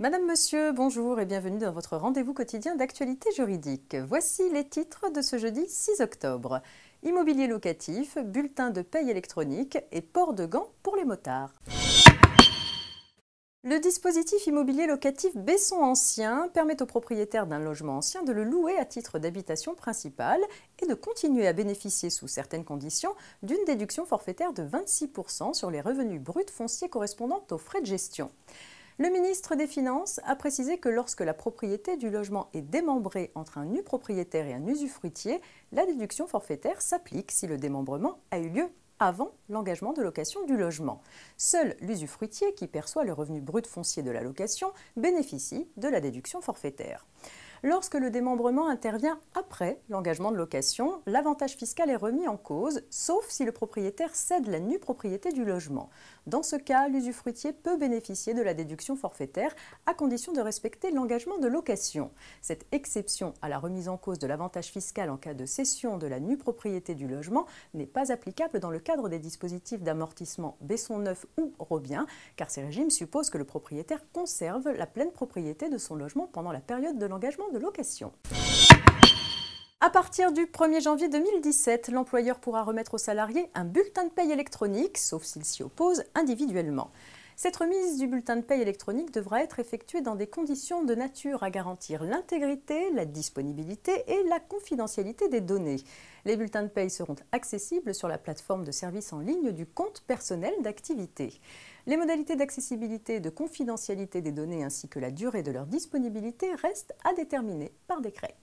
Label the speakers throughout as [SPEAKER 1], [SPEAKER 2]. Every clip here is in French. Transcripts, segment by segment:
[SPEAKER 1] Madame, Monsieur, bonjour et bienvenue dans votre rendez-vous quotidien d'actualité juridique. Voici les titres de ce jeudi 6 octobre. Immobilier locatif, bulletin de paye électronique et port de gants pour les motards. Le dispositif immobilier locatif Besson Ancien permet aux propriétaires d'un logement ancien de le louer à titre d'habitation principale et de continuer à bénéficier sous certaines conditions d'une déduction forfaitaire de 26% sur les revenus bruts fonciers correspondant aux frais de gestion. Le ministre des Finances a précisé que lorsque la propriété du logement est démembrée entre un nu propriétaire et un usufruitier, la déduction forfaitaire s'applique si le démembrement a eu lieu avant l'engagement de location du logement. Seul l'usufruitier, qui perçoit le revenu brut foncier de la location, bénéficie de la déduction forfaitaire. Lorsque le démembrement intervient après l'engagement de location, l'avantage fiscal est remis en cause, sauf si le propriétaire cède la nue propriété du logement. Dans ce cas, l'usufruitier peut bénéficier de la déduction forfaitaire à condition de respecter l'engagement de location. Cette exception à la remise en cause de l'avantage fiscal en cas de cession de la nue propriété du logement n'est pas applicable dans le cadre des dispositifs d'amortissement Besson Neuf ou Robien, car ces régimes supposent que le propriétaire conserve la pleine propriété de son logement pendant la période de l'engagement de location. À partir du 1er janvier 2017, l'employeur pourra remettre aux salariés un bulletin de paye électronique, sauf s'il s'y oppose individuellement. Cette remise du bulletin de paye électronique devra être effectuée dans des conditions de nature à garantir l'intégrité, la disponibilité et la confidentialité des données. Les bulletins de paye seront accessibles sur la plateforme de services en ligne du compte personnel d'activité. Les modalités d'accessibilité et de confidentialité des données ainsi que la durée de leur disponibilité restent à déterminer par décret.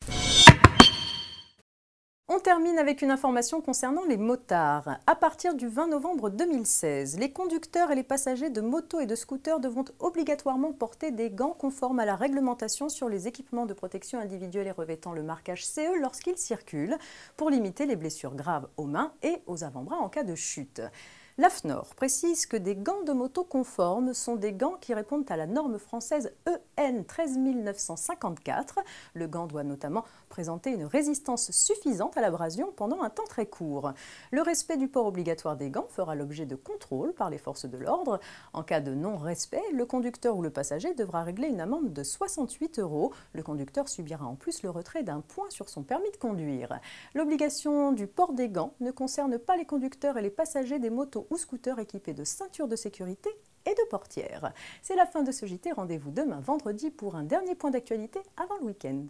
[SPEAKER 1] On termine avec une information concernant les motards. À partir du 20 novembre 2016, les conducteurs et les passagers de motos et de scooters devront obligatoirement porter des gants conformes à la réglementation sur les équipements de protection individuelle et revêtant le marquage CE lorsqu'ils circulent, pour limiter les blessures graves aux mains et aux avant-bras en cas de chute. L'AFNOR précise que des gants de moto conformes sont des gants qui répondent à la norme française EN 13954. Le gant doit notamment présenter une résistance suffisante à l'abrasion pendant un temps très court. Le respect du port obligatoire des gants fera l'objet de contrôles par les forces de l'ordre. En cas de non-respect, le conducteur ou le passager devra régler une amende de 68 €. Le conducteur subira en plus le retrait d'un point sur son permis de conduire. L'obligation du port des gants ne concerne pas les conducteurs et les passagers des motos ou scooters équipés de ceintures de sécurité et de portières. C'est la fin de ce JT. Rendez-vous demain vendredi pour un dernier point d'actualité avant le week-end.